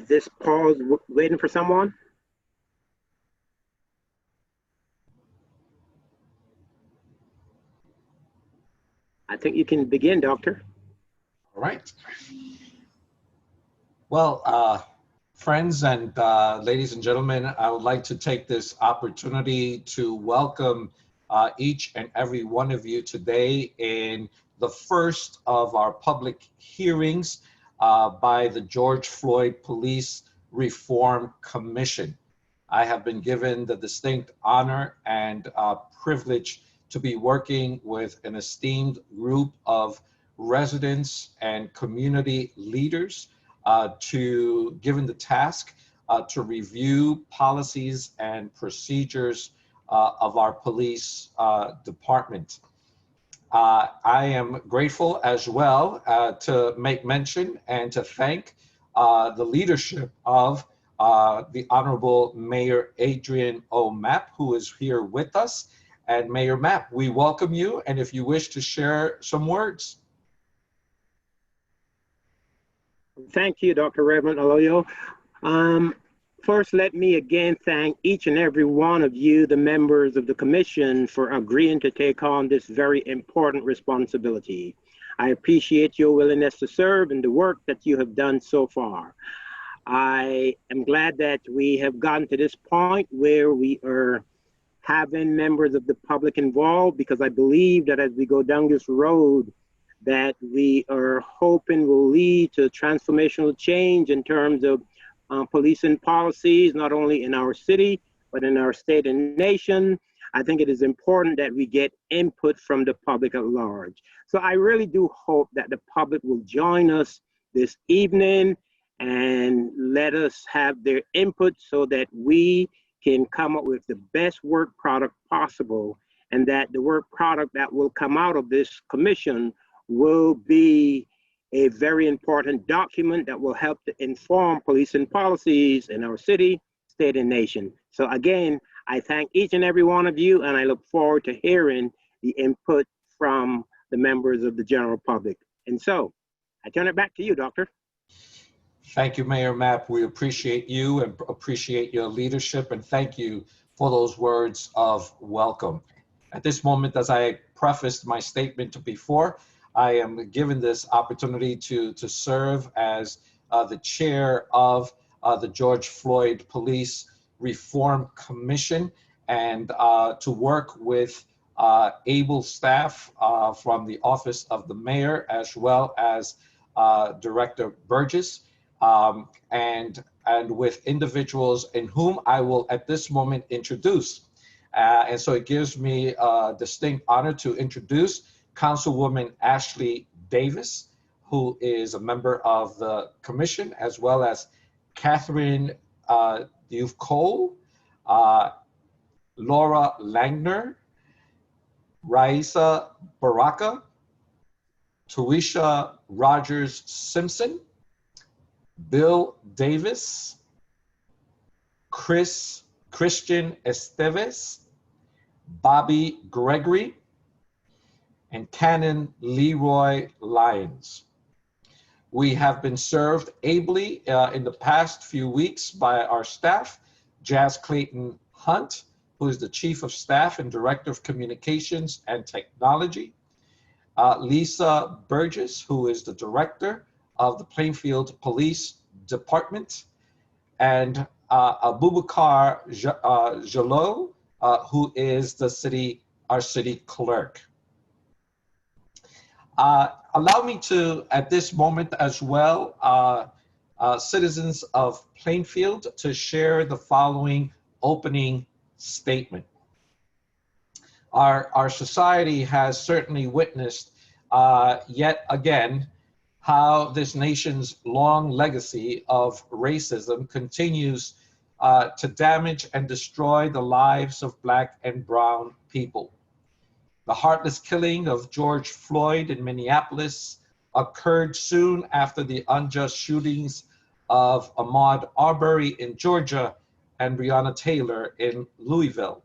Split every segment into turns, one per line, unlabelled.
Is this pause waiting for someone? I think you can begin, Doctor.
All right. Well, friends and ladies and gentlemen, I would like to take this opportunity to welcome each and every one of you today in the first of our public hearings by the George Floyd Police Reform Commission. I have been given the distinct honor and privilege to be working with an esteemed group of residents and community leaders given the task to review policies and procedures of our police department. I am grateful as well to make mention and to thank the leadership of the Honorable Mayor Adrian O. Mapp, who is here with us. And Mayor Mapp, we welcome you, and if you wish to share some words.
Thank you, Dr. Reverend Aloyo. First, let me again thank each and every one of you, the members of the commission, for agreeing to take on this very important responsibility. I appreciate your willingness to serve and the work that you have done so far. I am glad that we have gotten to this point where we are having members of the public involved, because I believe that as we go down this road that we are hoping will lead to transformational change in terms of policing policies, not only in our city, but in our state and nation. I think it is important that we get input from the public at large. So I really do hope that the public will join us this evening and let us have their input so that we can come up with the best work product possible, and that the work product that will come out of this commission will be a very important document that will help to inform policing policies in our city, state, and nation. So again, I thank each and every one of you, and I look forward to hearing the input from the members of the general public. And so I turn it back to you, Doctor.
Thank you, Mayor Mapp. We appreciate you and appreciate your leadership, and thank you for those words of welcome. At this moment, as I prefaced my statement before, I am given this opportunity to serve as the chair of the George Floyd Police Reform Commission, and to work with able staff from the Office of the Mayor, as well as Director Burgess, and with individuals in whom I will at this moment introduce. And so it gives me a distinct honor to introduce Councilwoman Ashley Davis, who is a member of the commission, as well as Catherine Duve-Cole, Laura Langner, Raisa Baraka, Tuisha Rogers Simpson, Bill Davis, Christian Esteves, Bobby Gregory, and Canon Leroy Lyons. We have been served ably in the past few weeks by our staff, Jazz Clayton Hunt, who is the Chief of Staff and Director of Communications and Technology, Lisa Burgess, who is the Director of the Plainfield Police Department, and Abubakar Jalot, who is our city clerk. Allow me to, at this moment as well, citizens of Plainfield, to share the following opening statement. Our society has certainly witnessed yet again how this nation's long legacy of racism continues to damage and destroy the lives of Black and brown people. The heartless killing of George Floyd in Minneapolis occurred soon after the unjust shootings of Ahmaud Arbery in Georgia and Breonna Taylor in Louisville.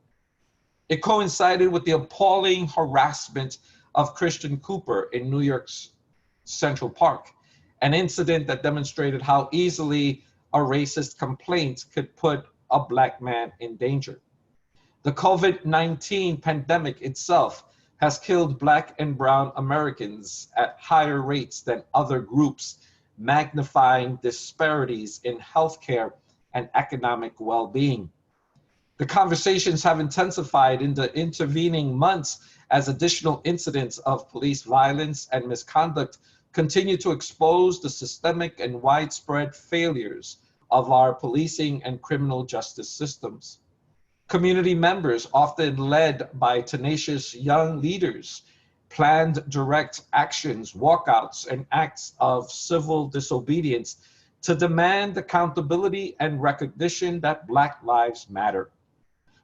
It coincided with the appalling harassment of Christian Cooper in New York's Central Park, an incident that demonstrated how easily a racist complaint could put a Black man in danger. The COVID-19 pandemic itself has killed Black and brown Americans at higher rates than other groups, magnifying disparities in healthcare and economic well-being. The conversations have intensified in the intervening months as additional incidents of police violence and misconduct continue to expose the systemic and widespread failures of our policing and criminal justice systems. Community members, often led by tenacious young leaders, planned direct actions, walkouts, and acts of civil disobedience to demand accountability and recognition that Black lives matter.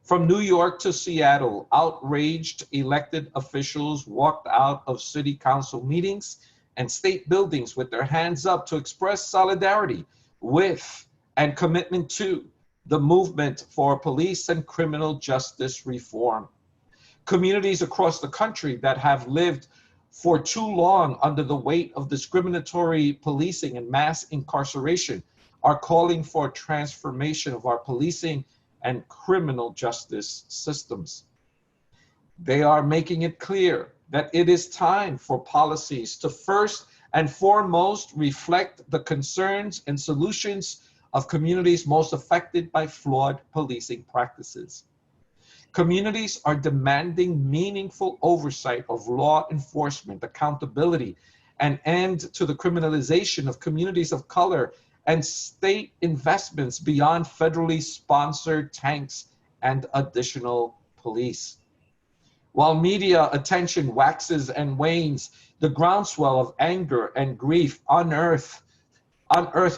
From New York to Seattle, outraged elected officials walked out of city council meetings and state buildings with their hands up to express solidarity with and commitment to the movement for police and criminal justice reform. Communities across the country that have lived for too long under the weight of discriminatory policing and mass incarceration are calling for transformation of our policing and criminal justice systems. They are making it clear that it is time for policies to first and foremost reflect the concerns and solutions of communities most affected by flawed policing practices. Communities are demanding meaningful oversight of law enforcement, accountability, an end to the criminalization of communities of color, and state investments beyond federally sponsored tanks and additional police. While media attention waxes and wanes, the groundswell of anger and grief unearthed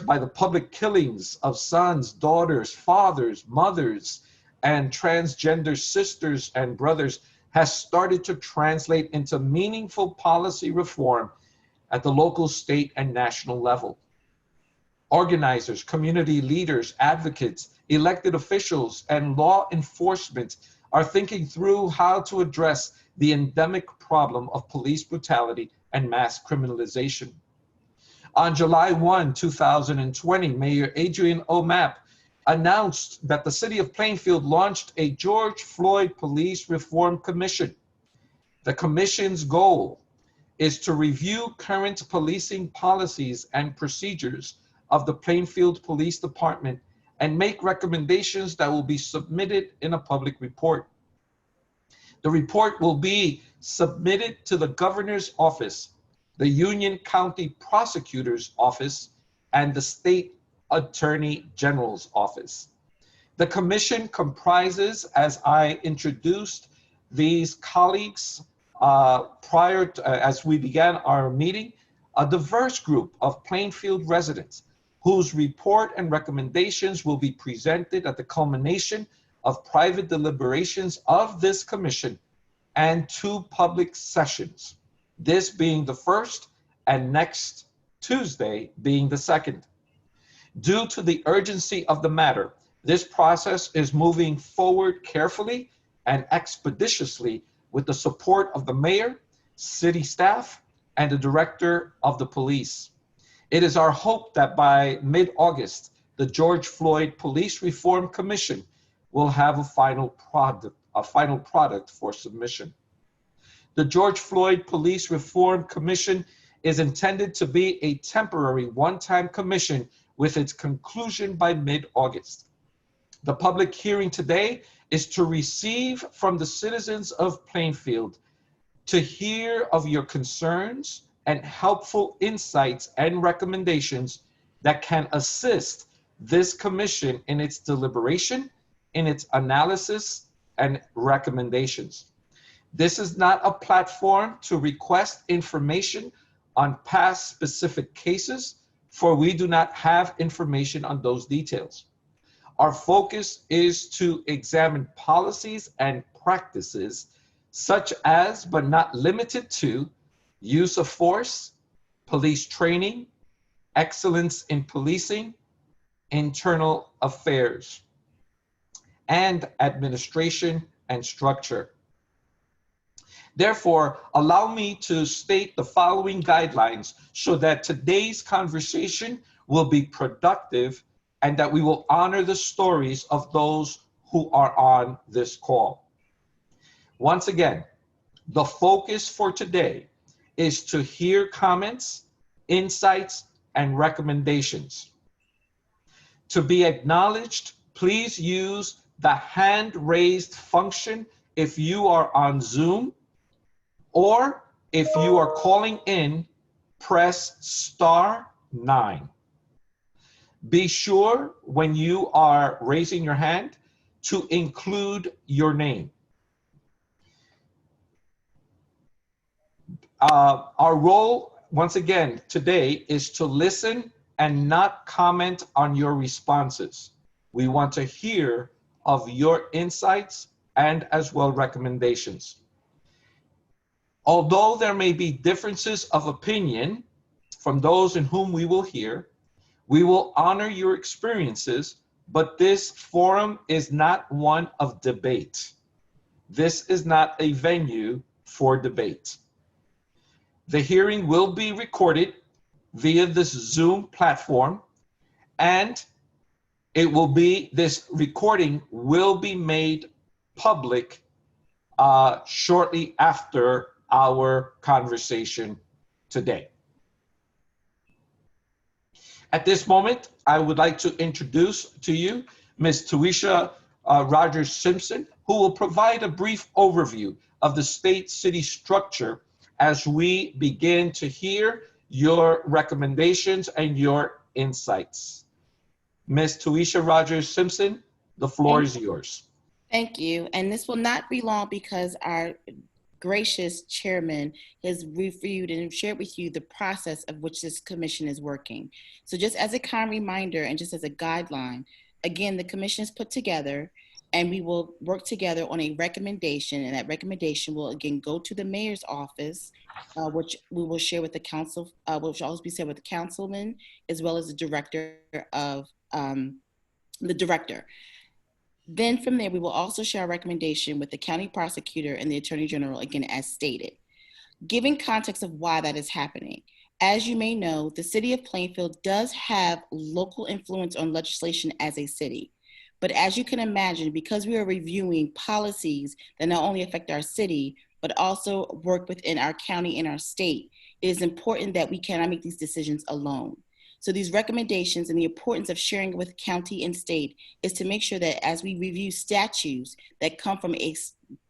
by the public killings of sons, daughters, fathers, mothers, and transgender sisters and brothers has started to translate into meaningful policy reform at the local, state, and national level. Organizers, community leaders, advocates, elected officials, and law enforcement are thinking through how to address the endemic problem of police brutality and mass criminalization. On July 1, 2020, Mayor Adrian O'Mapp announced that the city of Plainfield launched a George Floyd Police Reform Commission. The commission's goal is to review current policing policies and procedures of the Plainfield Police Department and make recommendations that will be submitted in a public report. The report will be submitted to the governor's office, the Union County Prosecutor's Office, and the State Attorney General's Office. The commission comprises, as I introduced these colleagues as we began our meeting, a diverse group of Plainfield residents whose report and recommendations will be presented at the culmination of private deliberations of this commission and 2 public sessions, this being the first and next Tuesday being the second. Due to the urgency of the matter, this process is moving forward carefully and expeditiously with the support of the mayor, city staff, and the director of the police. It is our hope that by mid-August, the George Floyd Police Reform Commission will have a final product for submission. The George Floyd Police Reform Commission is intended to be a temporary one-time commission with its conclusion by mid-August. The public hearing today is to receive from the citizens of Plainfield to hear of your concerns and helpful insights and recommendations that can assist this commission in its deliberation, in its analysis, and recommendations. This is not a platform to request information on past specific cases, for we do not have information on those details. Our focus is to examine policies and practices such as, but not limited to, use of force, police training, excellence in policing, internal affairs, and administration and structure. Therefore, allow me to state the following guidelines so that today's conversation will be productive and that we will honor the stories of those who are on this call. Once again, the focus for today is to hear comments, insights, and recommendations. To be acknowledged, please use the hand raised function if you are on Zoom, or if you are calling in, press *9. Be sure when you are raising your hand to include your name. Our role, once again, today is to listen and not comment on your responses. We want to hear of your insights and as well recommendations. Although there may be differences of opinion from those in whom we will hear, we will honor your experiences, but this forum is not one of debate. This is not a venue for debate. The hearing will be recorded via this Zoom platform, and this recording will be made public shortly after our conversation today. At this moment, I would like to introduce to you Ms. Tuisha Rogers Simpson, who will provide a brief overview of the state-city structure as we begin to hear your recommendations and your insights. Ms. Tuisha Rogers Simpson, the floor is yours.
Thank you. And this will not be long because our gracious chairman has reviewed and shared with you the process of which this commission is working. So just as a kind reminder and just as a guideline, again, the commission is put together and we will work together on a recommendation, and that recommendation will again go to the mayor's office, which we will share with the council, which will always be shared with the councilman, as well as the director of the director. Then from there, we will also share a recommendation with the county prosecutor and the attorney general, again, as stated. Giving context of why that is happening. As you may know, the city of Plainfield does have local influence on legislation as a city. But as you can imagine, because we are reviewing policies that not only affect our city, but also work within our county and our state, it is important that we cannot make these decisions alone. So these recommendations and the importance of sharing with county and state is to make sure that as we review statutes that come from a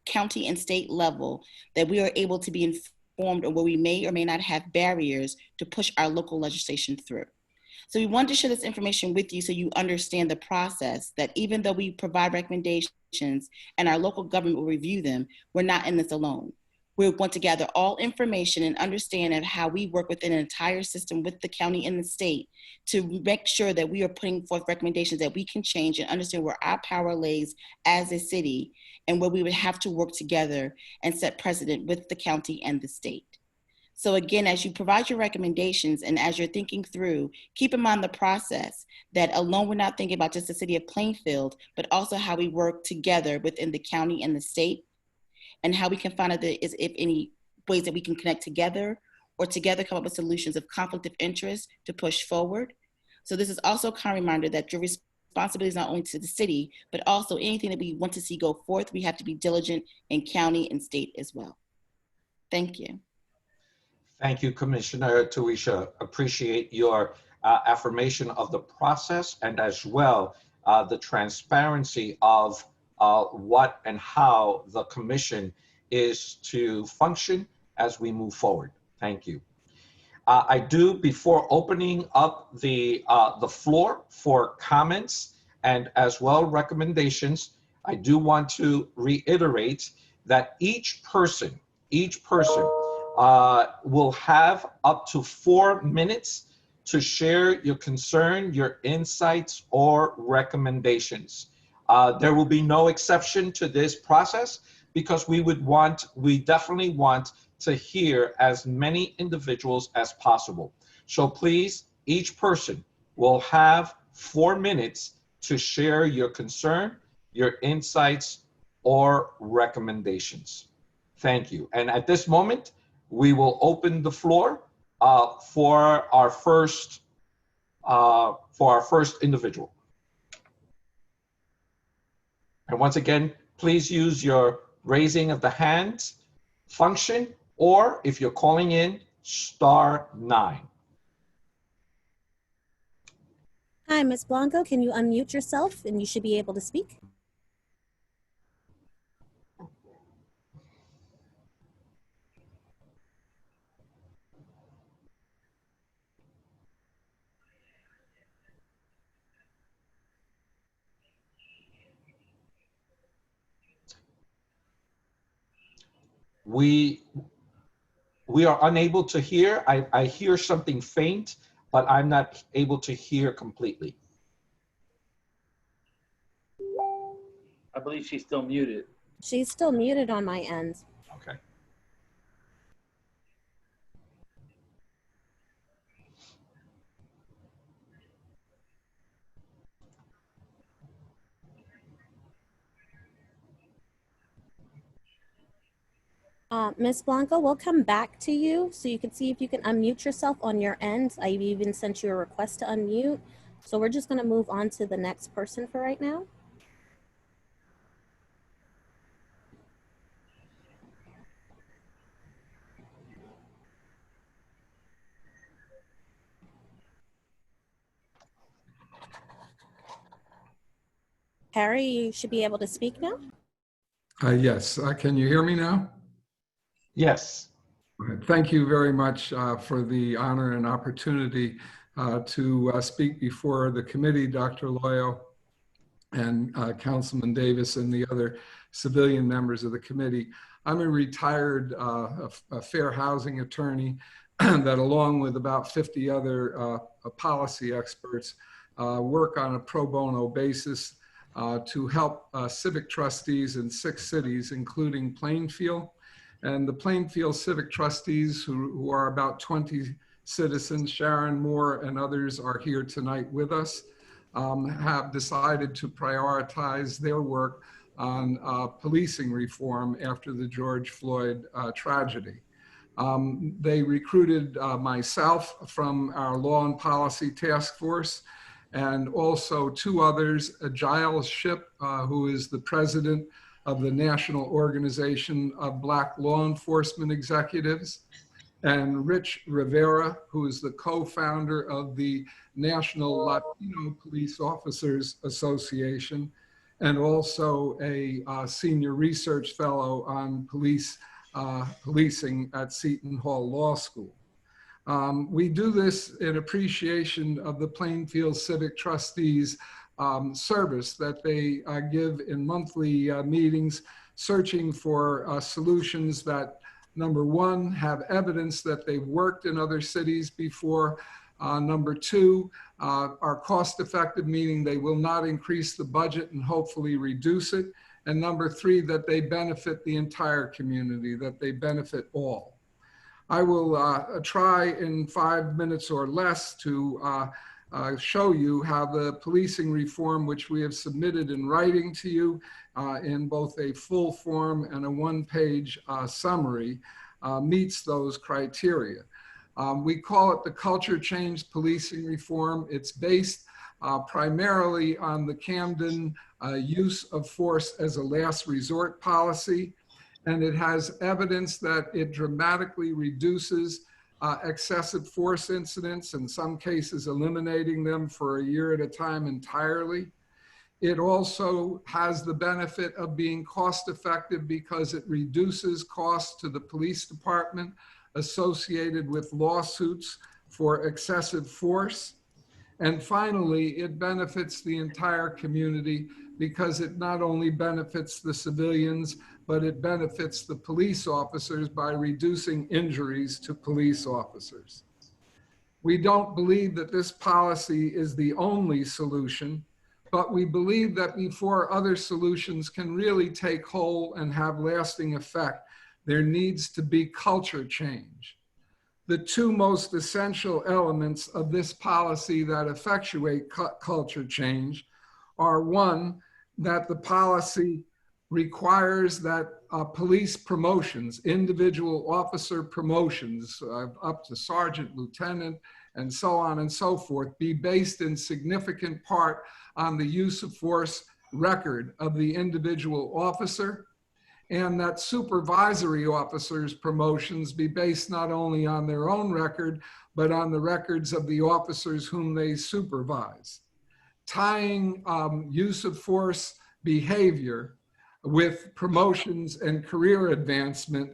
county and state level, that we are able to be informed on where we may or may not have barriers to push our local legislation through. So we wanted to share this information with you so you understand the process, that even though we provide recommendations and our local government will review them, we're not in this alone. We want to gather all information and understand of how we work within an entire system with the county and the state to make sure that we are putting forth recommendations that we can change and understand where our power lays as a city and where we would have to work together and set precedent with the county and the state. So again, as you provide your recommendations and as you're thinking through, keep in mind the process that alone we're not thinking about just the city of Plainfield, but also how we work together within the county and the state, and how we can find out if any ways that we can connect together or together come up with solutions of conflict of interest to push forward. So this is also a kind of reminder that your responsibility is not only to the city, but also anything that we want to see go forth, we have to be diligent in county and state as well. Thank you.
Thank you, Commissioner Tuisha. Appreciate your affirmation of the process and as well the transparency of what and how the commission is to function as we move forward. Thank you. I do, before opening up the floor for comments and as well recommendations, I do want to reiterate that each person will have up to 4 minutes to share your concern, your insights, or recommendations. There will be no exception to this process because we definitely want to hear as many individuals as possible. So please, each person will have 4 minutes to share your concern, your insights, or recommendations. Thank you. And at this moment, we will open the floor for our first individual. And once again, please use your raising of the hand function, or if you're calling in, *9.
Hi, Ms. Blanco, can you unmute yourself and you should be able to speak?
We are unable to hear. I hear something faint, but I'm not able to hear completely.
I believe she's still muted.
She's still muted on my end.
Okay.
Ms. Blanco, we'll come back to you so you can see if you can unmute yourself on your end. I've even sent you a request to unmute. So we're just going to move on to the next person for right now. Harry, you should be able to speak now.
Yes, can you hear me now?
Yes.
Thank you very much for the honor and opportunity to speak before the committee, Dr. Loyo and Councilman Davis and the other civilian members of the committee. I'm a retired fair housing attorney that, along with about 50 other policy experts, work on a pro bono basis to help civic trustees in 6 cities, including Plainfield. And the Plainfield civic trustees, who are about 20 citizens, Sharon Moore and others are here tonight with us, have decided to prioritize their work on policing reform after the George Floyd tragedy. They recruited myself from our Law and Policy Task Force, and also 2 others, Giles Shipp, who is the president of the National Organization of Black Law Enforcement Executives, and Rich Rivera, who is the co-founder of the National Latino Police Officers Association, and also a senior research fellow on policing at Seton Hall Law School. We do this in appreciation of the Plainfield Civic Trustees service that they give in monthly meetings, searching for solutions that, number 1, have evidence that they've worked in other cities before. Number 2, are cost effective, meaning they will not increase the budget and hopefully reduce it. And number 3, that they benefit the entire community, that they benefit all. I will try in 5 minutes or less to show you how the policing reform, which we have submitted in writing to you in both a full form and a 1-page summary, meets those criteria. We call it the culture change policing reform. It's based primarily on the Camden use of force as a last resort policy. And it has evidence that it dramatically reduces excessive force incidents, in some cases eliminating them for a year at a time entirely. It also has the benefit of being cost effective because it reduces costs to the police department associated with lawsuits for excessive force. And finally, it benefits the entire community because it not only benefits the civilians, but it benefits the police officers by reducing injuries to police officers. We don't believe that this policy is the only solution, but we believe that before other solutions can really take hold and have lasting effect, there needs to be culture change. The 2 most essential elements of this policy that effectuate culture change are, 1, that the policy requires that police promotions, individual officer promotions up to sergeant, lieutenant, and so on and so forth, be based in significant part on the use of force record of the individual officer, and that supervisory officers' promotions be based not only on their own record, but on the records of the officers whom they supervise. Tying use of force behavior with promotions and career advancement,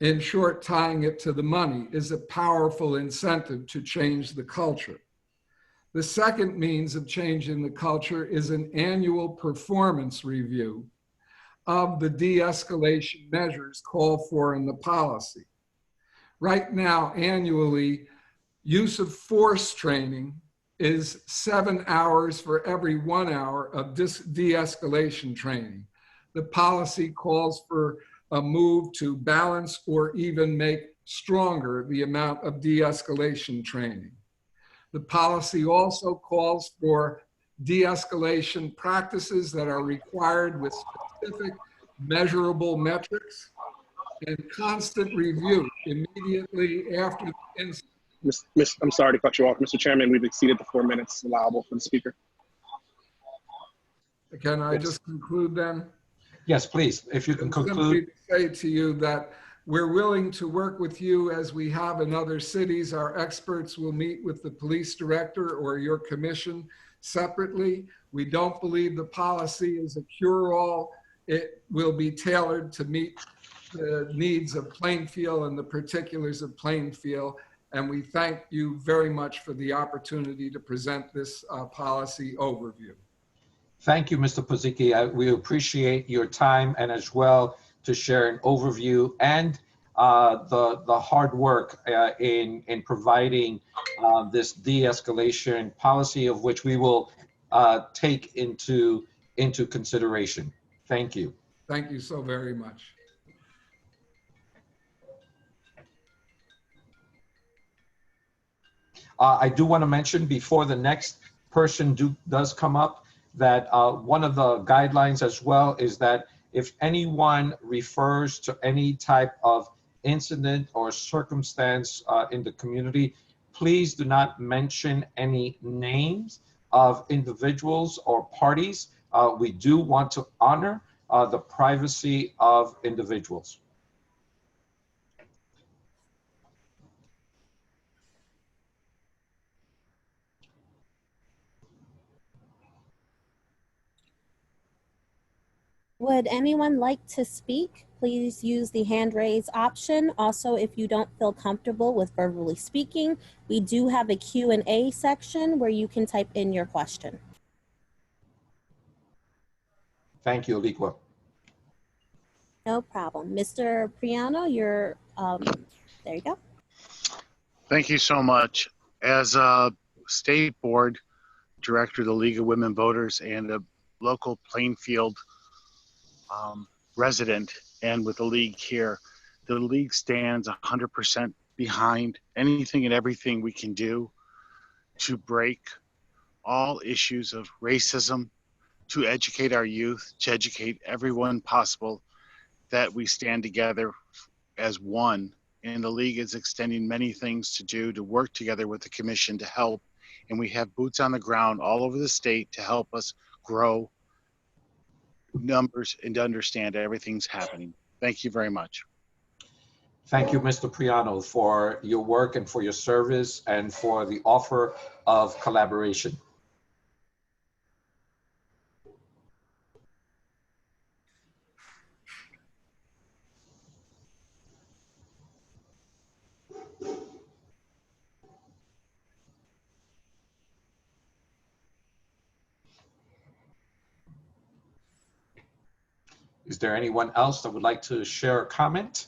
in short, tying it to the money, is a powerful incentive to change the culture. The second means of changing the culture is an annual performance review of the de-escalation measures called for in the policy. Right now, annually, use of force training is 7 hours for every 1 hour of de-escalation training. The policy calls for a move to balance or even make stronger the amount of de-escalation training. The policy also calls for de-escalation practices that are required with specific measurable metrics and constant review immediately after the incident.
I'm sorry to cut you off, Mr. Chairman. We've exceeded the 4 minutes allowable for the speaker.
Can I just conclude then?
Yes, please, if you can conclude.
Simply say to you that we're willing to work with you as we have in other cities. Our experts will meet with the police director or your commission separately. We don't believe the policy is a cure-all. It will be tailored to meet the needs of Plainfield and the particulars of Plainfield. And we thank you very much for the opportunity to present this policy overview.
Thank you, Mr. Puzicki. We appreciate your time, and as well to share an overview and the hard work in providing this de-escalation policy, of which we will take into consideration. Thank you.
Thank you so very much.
I do want to mention before the next person does come up that one of the guidelines as well is that if anyone refers to any type of incident or circumstance in the community, please do not mention any names of individuals or parties. We do want to honor the privacy of individuals.
Would anyone like to speak? Please use the hand raise option. Also, if you don't feel comfortable with verbally speaking, we do have a Q&A section where you can type in your question.
Thank you, Aliqua.
No problem. Mr. Priano, you're, there you go.
Thank you so much. As a state board director of the League of Women Voters and a local Plainfield resident, and with the league here, the league stands 100% behind anything and everything we can do to break all issues of racism, to educate our youth, to educate everyone possible, that we stand together as one. And the league is extending many things to do to work together with the commission to help. And we have boots on the ground all over the state to help us grow numbers and to understand everything's happening. Thank you very much.
Thank you, Mr. Priano, for your work and for your service and for the offer of collaboration. Is there anyone else that would like to share a comment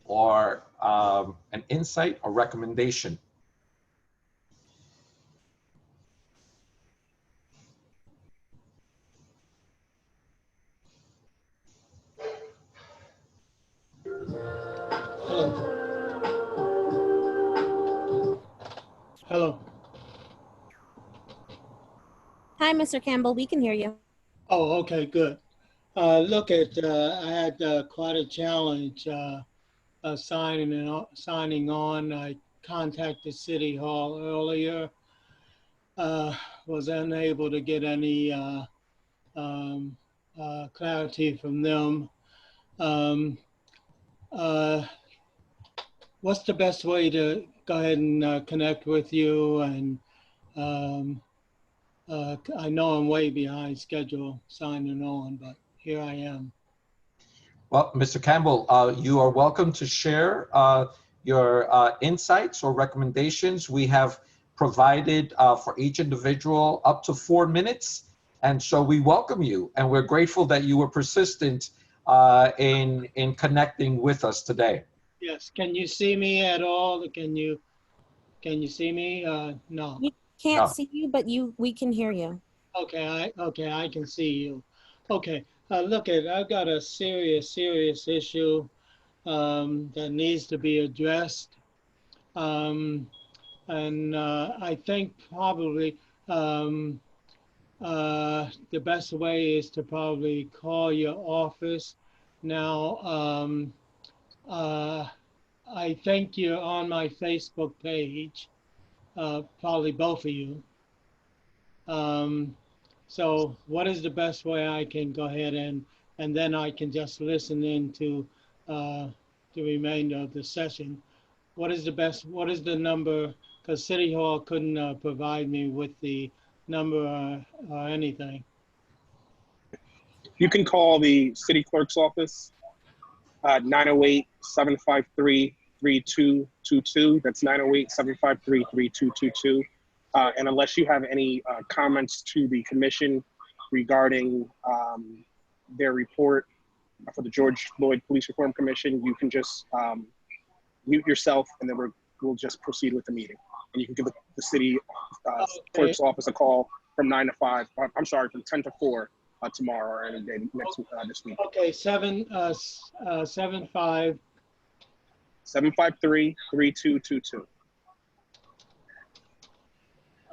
or an insight or recommendation?
Hello.
Hi, Mr. Campbell, we can hear you.
Oh, okay, good. Look at, I had quite a challenge signing on. I contacted City Hall earlier, was unable to get any clarity from them. Um, uh, what's the best way to go ahead and connect with you? And I know I'm way behind schedule signing on, but here I am.
Well, Mr. Campbell, you are welcome to share your insights or recommendations. We have provided for each individual up to 4 minutes. And so we welcome you, and we're grateful that you were persistent in connecting with us today.
Yes. Can you see me at all? Can you see me? No.
We can't
No.
see you, but we can hear you.
Okay, I can see you. Okay, look I've got a serious issue that needs to be addressed. And I think probably the best way is to probably call your office. Now, I think you're on my Facebook page, probably both of you. So what is the best way I can go ahead and then I can just listen in to the remainder of the session? What is the number? Because City Hall couldn't provide me with the number or anything.
You can call the city clerk's office, 908-753-3222. That's 908-753-3222. And unless you have any comments to the commission regarding their report for the George Floyd Police Reform Commission, you can just mute yourself, and then we'll just proceed with the meeting. And you can give the city clerk's office a call from 9 to 5. I'm sorry, from 10 to 4 tomorrow or any day this week.
Okay, 753-3222.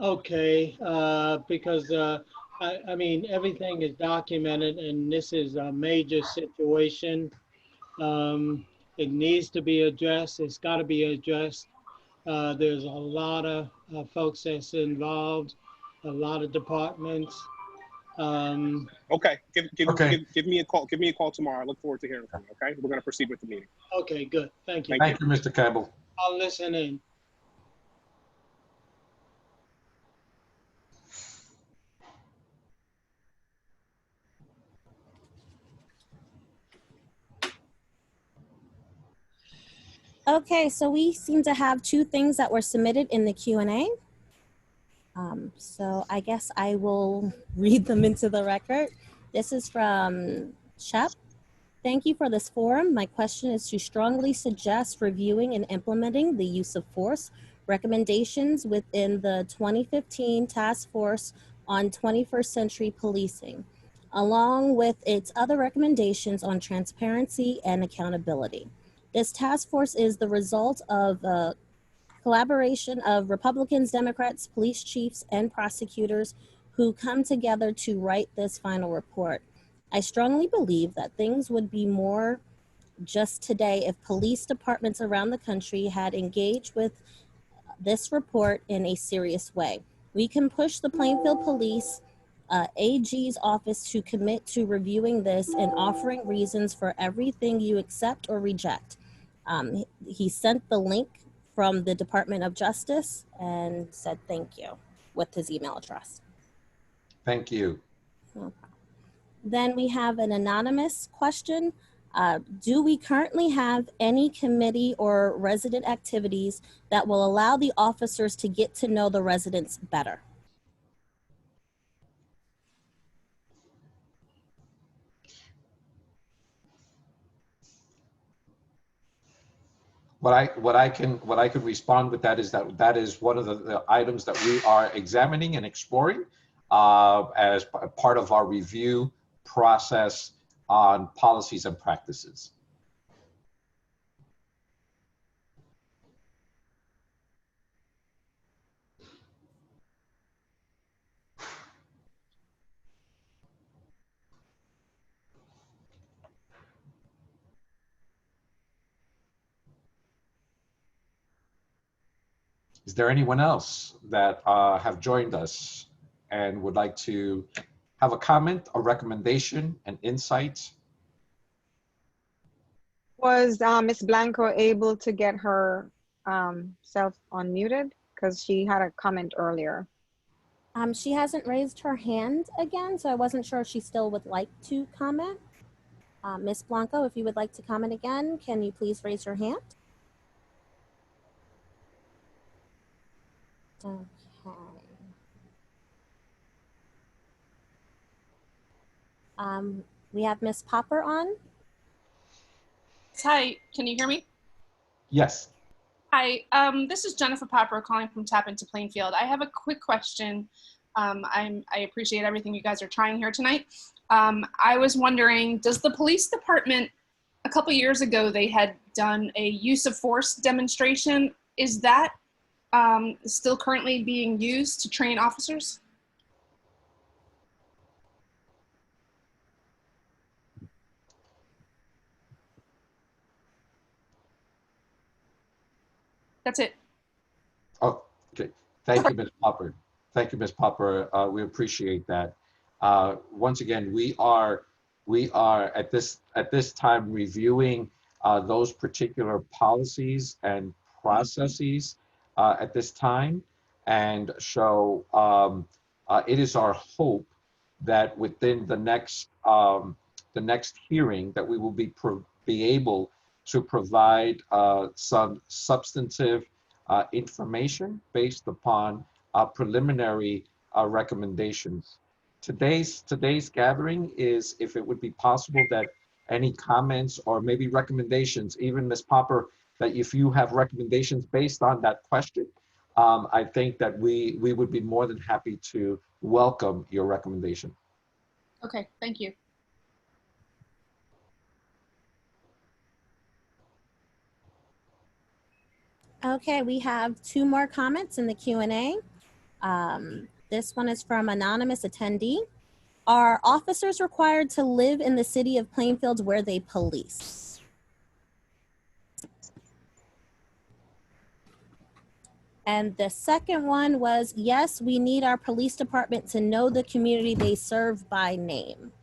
Okay, because I mean, everything is documented, and this is a major situation. It needs to be addressed. It's got to be addressed. There's a lot of folks that's involved, a lot of departments.
Okay, give me a call. Give me a call tomorrow. I look forward to hearing from you. Okay, we're going to proceed with the meeting.
Okay, good. Thank you.
Thank you, Mr. Campbell.
I'll listen in.
Okay, so we seem to have two things that were submitted in the Q&A. So I guess I will read them into the record. This is from Shep. Thank you for this forum. My question is to strongly suggest reviewing and implementing the use of force recommendations within the 2015 Task Force on 21st Century Policing, along with its other recommendations on transparency and accountability. This task force is the result of a collaboration of Republicans, Democrats, police chiefs, and prosecutors who come together to write this final report. I strongly believe that things would be more just today if police departments around the country had engaged with this report in a serious way. We can push the Plainfield Police AG's office to commit to reviewing this and offering reasons for everything you accept or reject. He sent the link from the Department of Justice and said thank you with his email address.
Thank you.
No problem. Then we have an anonymous question. Do we currently have any committee or resident activities that will allow the officers to get to know the residents better?
What I could respond with that is that is one of the items that we are examining and exploring as part of our review process on policies and practices. Is there anyone else that have joined us and would like to have a comment, a recommendation, an insight?
Was Ms. Blanco able to get her self unmuted? Because she had a comment earlier.
She hasn't raised her hand again, so I wasn't sure if she still would like to comment. Ms. Blanco, if you would like to comment again, can you please raise your hand? Okay. We have Ms. Popper on.
Hi, can you hear me?
Yes.
Hi, this is Jennifer Popper calling from Tap into Plainfield. I have a quick question. I appreciate everything you guys are trying here tonight. I was wondering, does the police department, a couple years ago, they had done a use of force demonstration. Is that still currently being used to train officers? That's it.
Oh, okay. Thank you, Ms. Popper. Thank you, Ms. Popper. We appreciate that. Once again, we are at this time reviewing those particular policies and processes at this time, and so it is our hope that within the next hearing that we will be able to provide some substantive information based upon preliminary recommendations. Today's gathering is, if it would be possible, that any comments or maybe recommendations, even Ms. Popper, that if you have recommendations based on that question, I think that we would be more than happy to welcome your recommendation.
Okay, thank you.
Okay, we have two more comments in the Q&A. This one is from anonymous attendee. Are officers required to live in the city of Plainfield where they police? And the second one was, yes, we need our police department to know the community they serve by name.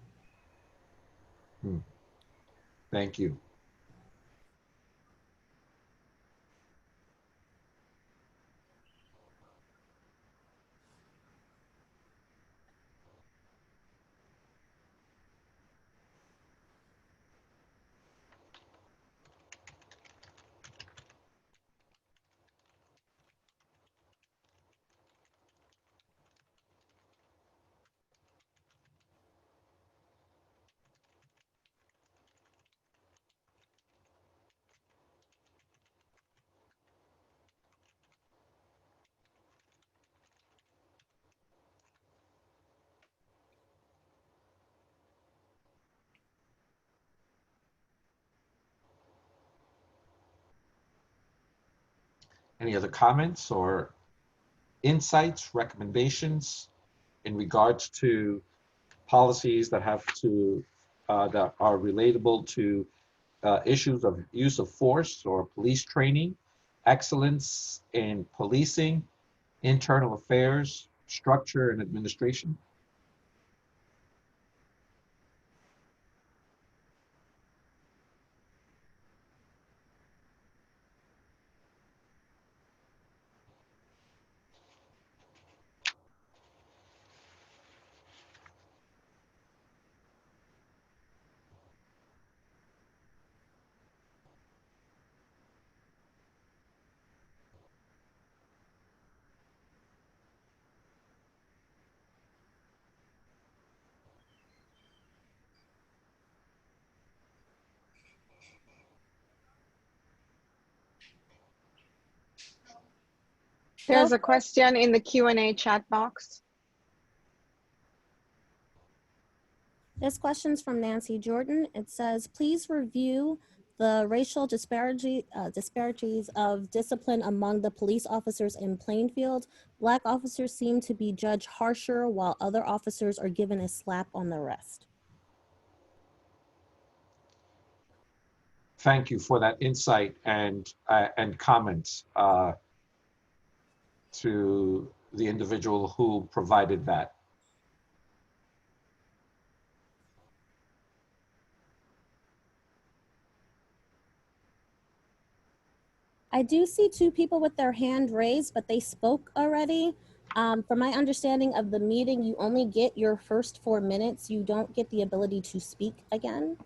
Thank you. Any other comments or insights, recommendations in regards to policies that have to that are relatable to issues of use of force or police training, excellence in policing, internal affairs, structure and administration?
There's a question in the Q&A chat box.
This question's from Nancy Jordan. It says, please review the racial disparities of discipline among the police officers in Plainfield. Black officers seem to be judged harsher while other officers are given a slap on the wrist.
Thank you for that insight and comments to the individual who provided that.
I do see two people with their hand raised, but they spoke already. From my understanding of the meeting, you only get your first 4 minutes. You don't get the ability to speak again.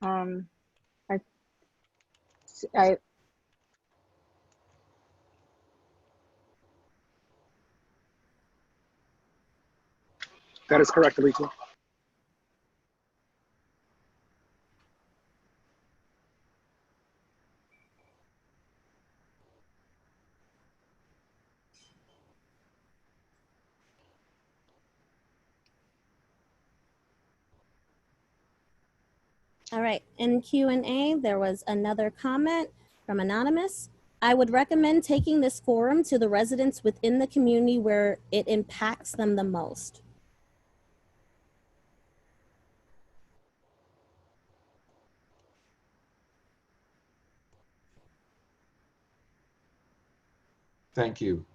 Um, I
That is correct, Alicia.
All right, in Q&A, there was another comment from Anonymous. I would recommend taking this forum to the residents within the community where it impacts them the most.
Thank you.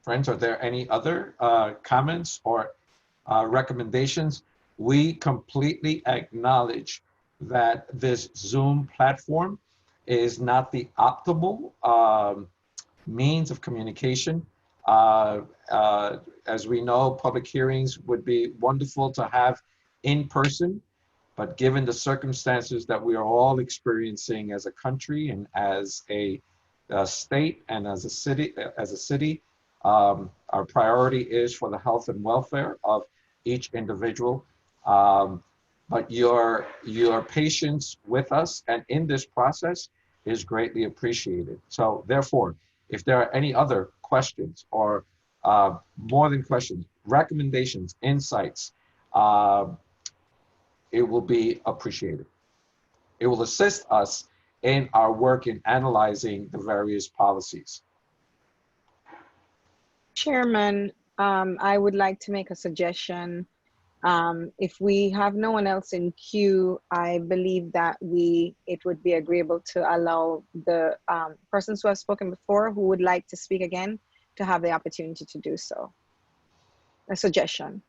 Friends, are there any other comments or recommendations? We completely acknowledge that this Zoom platform is not the optimal means of communication. As we know, public hearings would be wonderful to have in person, but given the circumstances that we are all experiencing as a country and as a state and as a city, our priority is for the health and welfare of each individual. But your patience with us and in this process is greatly appreciated. So therefore, if there are any other questions or more than questions, recommendations, insights, it will be appreciated. It will assist us in our work in analyzing the various policies.
Chairman, I would like to make a suggestion. If we have no one else in queue, I believe that it would be agreeable to allow the persons who have spoken before who would like to speak again to have the opportunity to do so. A suggestion.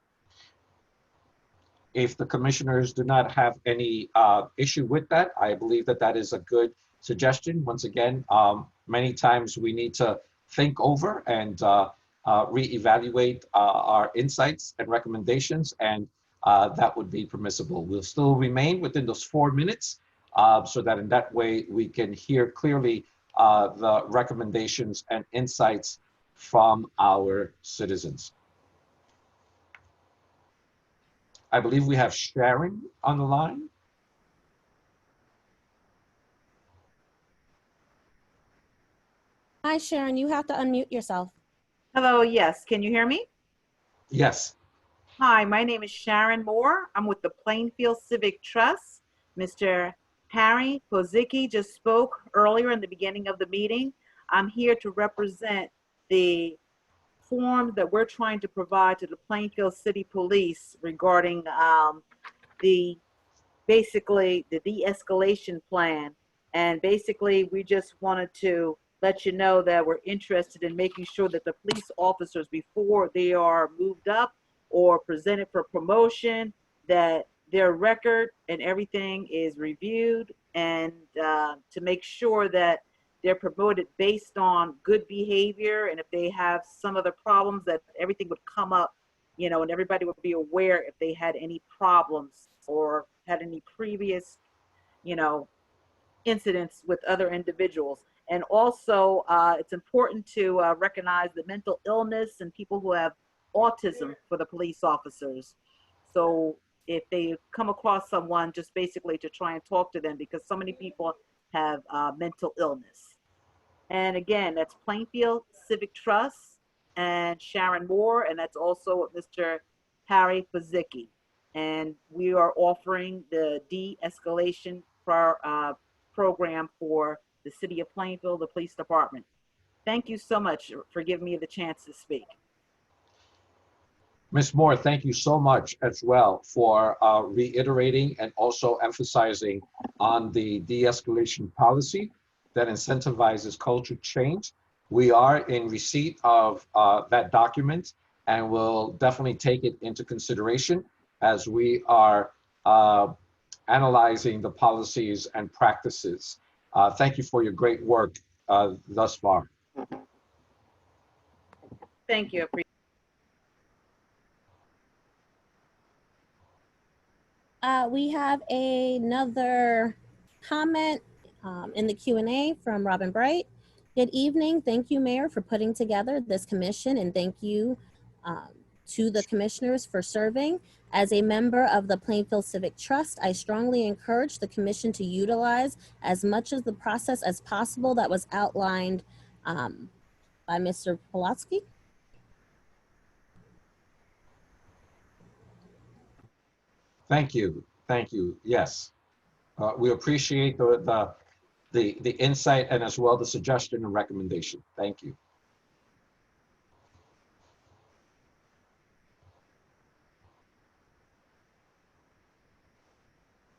If the commissioners do not have any issue with that, I believe that that is a good suggestion. Once again, many times we need to think over and reevaluate our insights and recommendations, and that would be permissible. We'll still remain within those 4 minutes so that in that way we can hear clearly the recommendations and insights from our citizens. I believe we have Sharon on the line.
Hi, Sharon, you have to unmute yourself.
Hello, yes. Can you hear me?
Yes.
Hi, my name is Sharon Moore. I'm with the Plainfield Civic Trust. Mr. Harry Kozicki just spoke earlier in the beginning of the meeting. I'm here to represent the forms that we're trying to provide to the Plainfield City Police regarding basically the de-escalation plan. And basically, we just wanted to let you know that we're interested in making sure that the police officers, before they are moved up or presented for promotion, that their record and everything is reviewed, and to make sure that they're promoted based on good behavior. And if they have some other problems, that everything would come up, you know, and everybody would be aware if they had any problems or had any previous, you know, incidents with other individuals. And also, it's important to recognize the mental illness and people who have autism for the police officers. So if they come across someone, just basically to try and talk to them, because so many people have mental illness. And again, that's Plainfield Civic Trust and Sharon Moore, and that's also Mr. Harry Fazicki. And we are offering the de-escalation program for the city of Plainfield, the police department. Thank you so much for giving me the chance to speak.
Ms. Moore, thank you so much as well for reiterating and also emphasizing on the de-escalation policy that incentivizes culture change. We are in receipt of that document and will definitely take it into consideration as we are analyzing the policies and practices. Thank you for your great work thus far.
Thank you.
We have another comment in the Q&A from Robin Bright. Good evening. Thank you, Mayor, for putting together this commission, and thank you to the commissioners for serving. As a member of the Plainfield Civic Trust, I strongly encourage the commission to utilize as much of the process as possible that was outlined by Mr. Pulaski.
Thank you. Thank you. Yes. We appreciate the insight and as well the suggestion and recommendation. Thank you.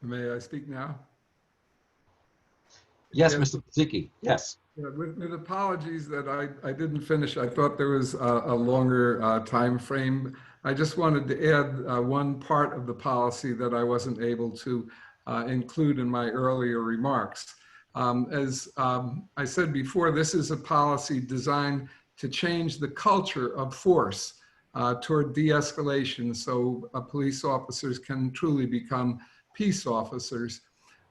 May I speak now?
Yes, Mr. Pazicki. Yes.
Yeah, with apologies that I didn't finish. I thought there was a longer time frame. I just wanted to add one part of the policy that I wasn't able to include in my earlier remarks. As I said before, this is a policy designed to change the culture of force toward de-escalation so police officers can truly become peace officers.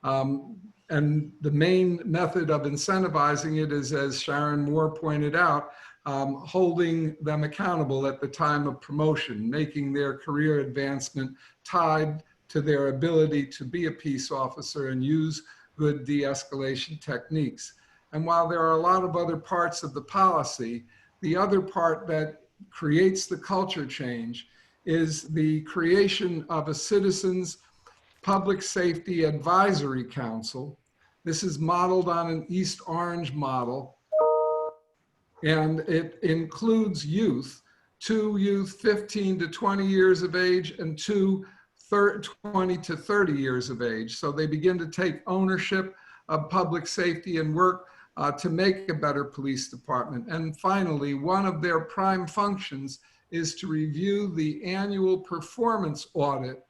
And the main method of incentivizing it is, as Sharon Moore pointed out, holding them accountable at the time of promotion, making their career advancement tied to their ability to be a peace officer and use good de-escalation techniques. And while there are a lot of other parts of the policy, the other part that creates the culture change is the creation of a citizens' Public Safety Advisory Council. This is modeled on an East Orange model, and it includes youth, 2 youth 15 to 20 years of age and 2 20 to 30 years of age. So they begin to take ownership of public safety and work to make a better police department. And finally, one of their prime functions is to review the annual performance audit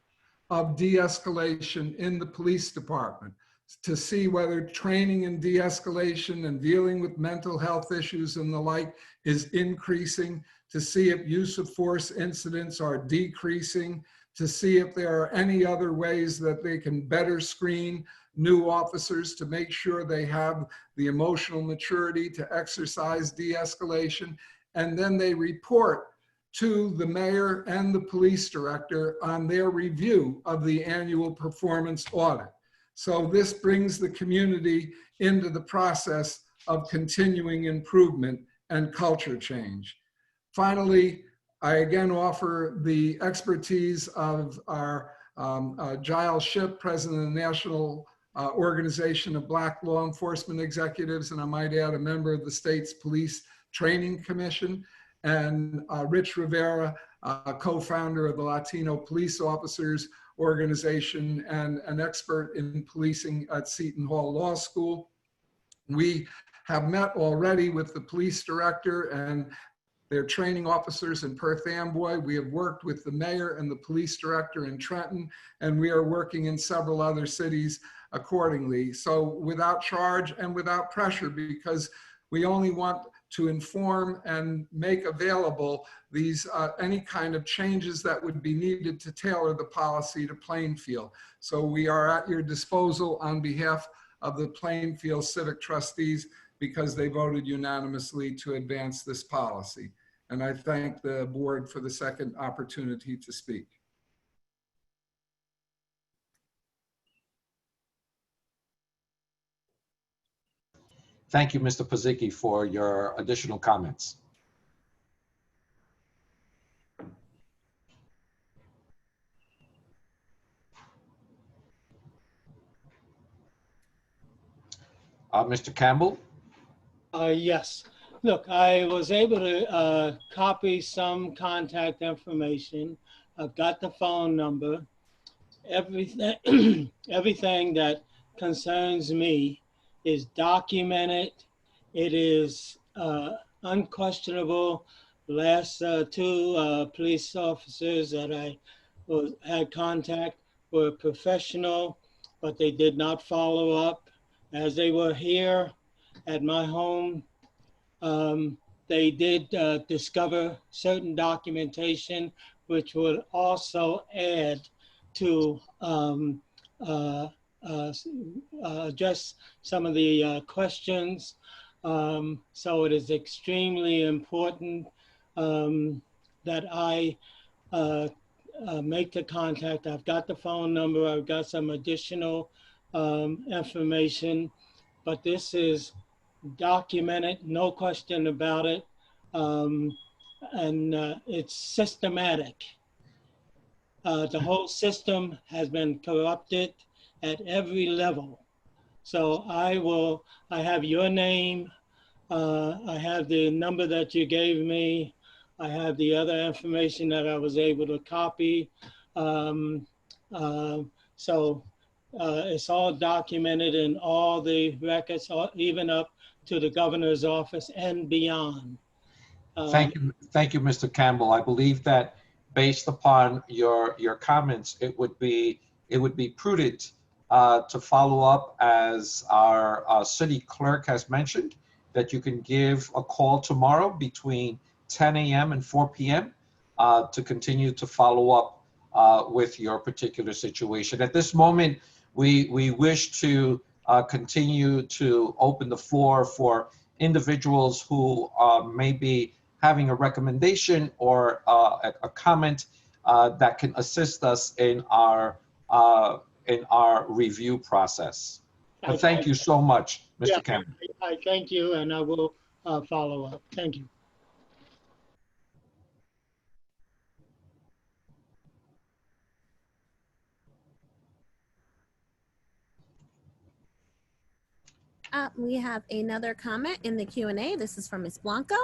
of de-escalation in the police department to see whether training in de-escalation and dealing with mental health issues and the like is increasing, to see if use of force incidents are decreasing, to see if there are any other ways that they can better screen new officers to make sure they have the emotional maturity to exercise de-escalation. And then they report to the mayor and the police director on their review of the annual performance audit. So this brings the community into the process of continuing improvement and culture change. Finally, I again offer the expertise of our Giles Shipp, president of the National Organization of Black Law Enforcement Executives, and I might add a member of the state's Police Training Commission, and Rich Rivera, co-founder of the Latino Police Officers Organization and an expert in policing at Seton Hall Law School. We have met already with the police director and They're training officers in Perth Amboy. We have worked with the mayor and the police director in Trenton, and we are working in several other cities accordingly. So without charge and without pressure, because we only want to inform and make available these any kind of changes that would be needed to tailor the policy to Plainfield. So we are at your disposal on behalf of the Plainfield Civic Trustees, because they voted unanimously to advance this policy. And I thank the board for the second opportunity to speak.
Thank you, Mr. Pazicki, for your additional comments. Mr. Campbell?
Yes. Look, I was able to copy some contact information. I've got the phone number. Everything, everything that concerns me is documented. It is unquestionable. Last two police officers that I had contact were professional, but they did not follow up. As they were here at my home, they did discover certain documentation, which would also add to address some of the questions. So it is extremely important that I make the contact. I've got the phone number. I've got some additional information, but this is documented, no question about it. And it's systematic. The whole system has been corrupted at every level. So I have your name, I have the number that you gave me, I have the other information that I was able to copy. So it's all documented in all the records, even up to the governor's office and beyond.
Thank you, Mr. Campbell. I believe that based upon your comments, it would be prudent to follow up, as our city clerk has mentioned, that you can give a call tomorrow between 10 a.m. and 4 p.m. To continue to follow up with your particular situation. At this moment, we wish to continue to open the floor for individuals who may be having a recommendation or a comment that can assist us in our review process. But thank you so much, Mr. Campbell.
I thank you, and I will follow up. Thank you.
We have another comment in the Q&A. This is from Ms. Blanco.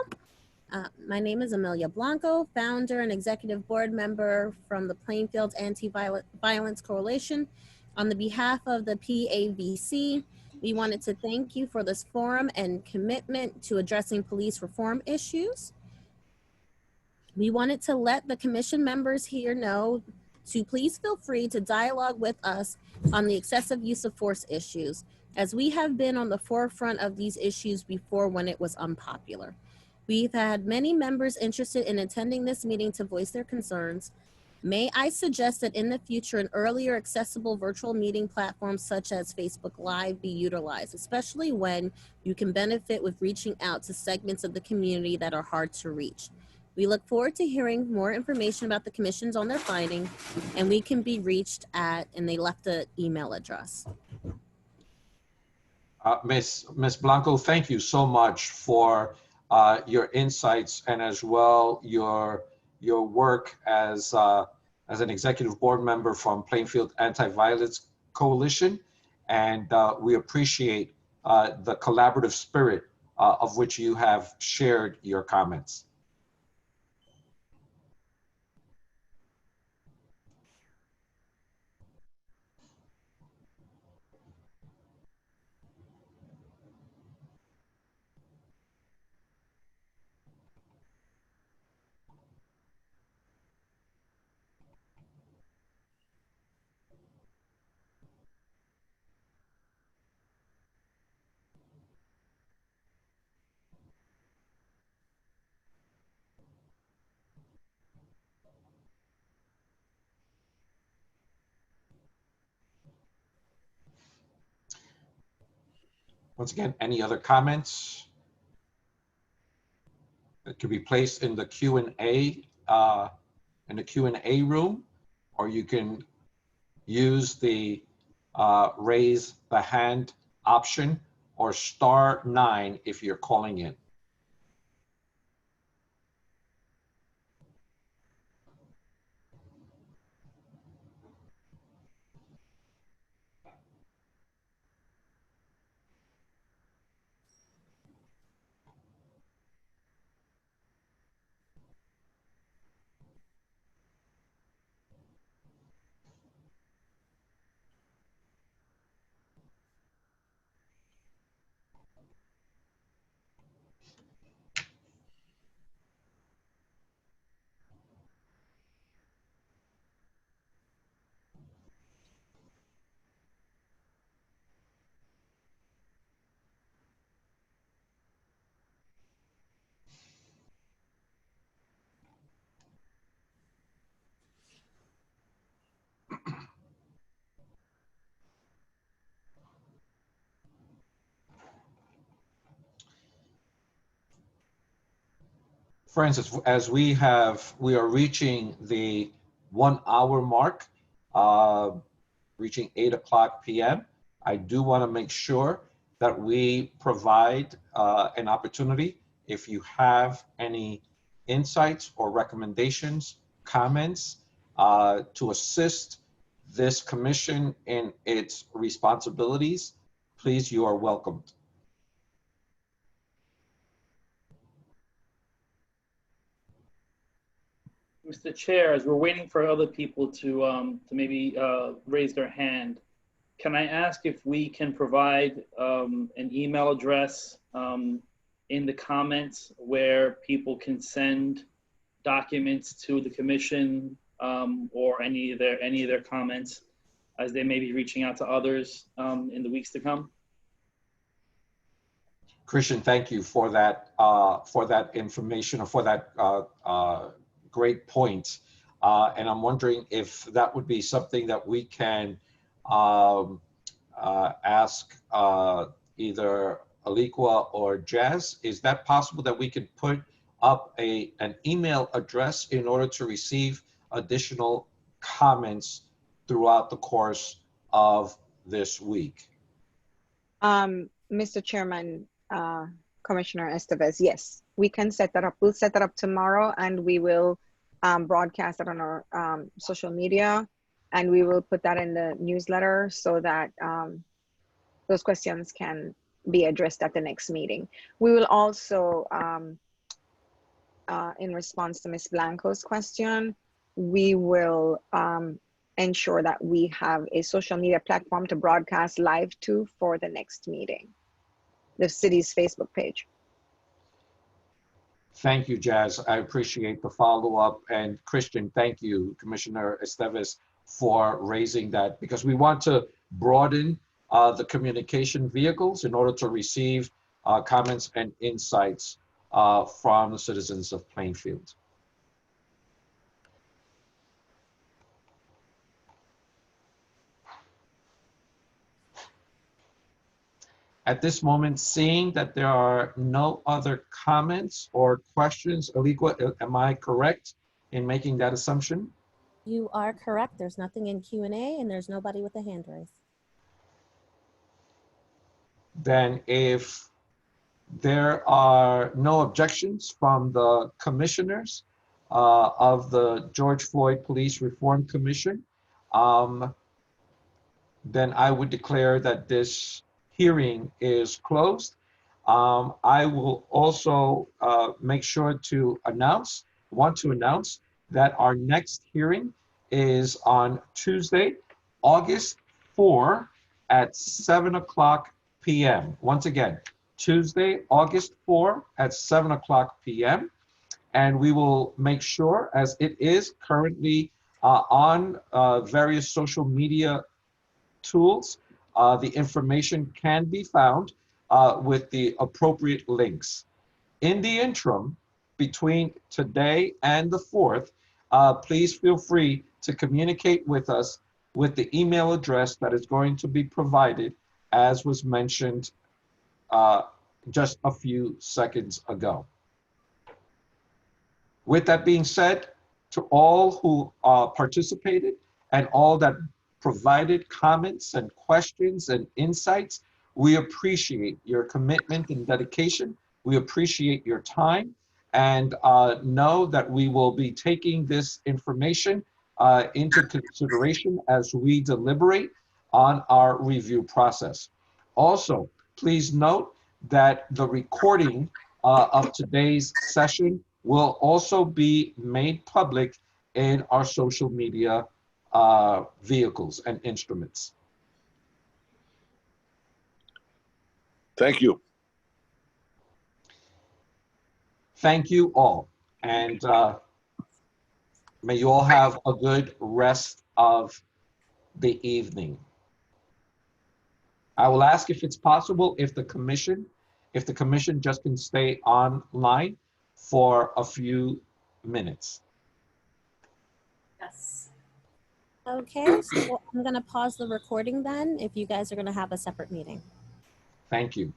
My name is Amelia Blanco, founder and executive board member from the Plainfield Anti-Violence Coalition. On the behalf of the PAVC, we wanted to thank you for this forum and commitment to addressing police reform issues. We wanted to let the commission members here know to please feel free to dialogue with us on the excessive use of force issues, as we have been on the forefront of these issues before when it was unpopular. We've had many members interested in attending this meeting to voice their concerns. May I suggest that in the future, an earlier accessible virtual meeting platform such as Facebook Live be utilized, especially when you can benefit with reaching out to segments of the community that are hard to reach. We look forward to hearing more information about the commissions on their finding, and we can be reached at, and they left an email address.
Ms. Blanco, thank you so much for your insights, and as well your work as an executive board member from Plainfield Anti-Violence Coalition, and we appreciate the collaborative spirit of which you have shared your comments. Once again, any other comments? It could be placed in the Q&A room, or you can use the raise the hand option, or *9 if you're calling in. Friends, as we are reaching the 1 hour mark, reaching 8 p.m. I do want to make sure that we provide an opportunity. If you have any insights or recommendations, comments to assist this commission in its responsibilities, please, you are welcomed.
Mr. Chair, as we're waiting for other people to maybe raise their hand, can I ask if we can provide an email address in the comments where people can send documents to the commission or any of their comments, as they may be reaching out to others in the weeks to come?
Christian, thank you for that information, or for that great point. And I'm wondering if that would be something that we can ask either Aliqua or Jazz. Is that possible that we could put up an email address in order to receive additional comments throughout the course of this week?
Mr. Chairman, Commissioner Estevez, yes, we can set that up. We'll set that up tomorrow, and we will broadcast it on our social media, and we will put that in the newsletter so that those questions can be addressed at the next meeting. We will also, in response to Ms. Blanco's question, we will ensure that we have a social media platform to broadcast live to for the next meeting, the city's Facebook page.
Thank you, Jazz. I appreciate the follow-up. And Christian, thank you, Commissioner Estevez, for raising that, because we want to broaden the communication vehicles in order to receive comments and insights from the citizens of Plainfield. At this moment, seeing that there are no other comments or questions, Aliqua, am I correct in making that assumption?
You are correct. There's nothing in Q&A, and there's nobody with a hand raised.
Then if there are no objections from the commissioners of the George Floyd Police Reform Commission, then I would declare that this hearing is closed. I will also make sure to announce that our next hearing is on Tuesday, August 4 at 7 p.m. Once again, Tuesday, August 4 at 7 p.m. And we will make sure, as it is currently on various social media tools, the information can be found with the appropriate links. In the interim, between today and the 4th, please feel free to communicate with us with the email address that is going to be provided, as was mentioned just a few seconds ago. With that being said, to all who participated and all that provided comments and questions and insights, we appreciate your commitment and dedication. We appreciate your time, and know that we will be taking this information into consideration as we deliberate on our review process. Also, please note that the recording of today's session will also be made public in our social media vehicles and instruments.
Thank you.
Thank you all, and may you all have a good rest of the evening. I will ask if it's possible if the commission just can stay online for a few minutes.
Yes. Okay, so I'm going to pause the recording then if you guys are going to have a separate meeting.
Thank you.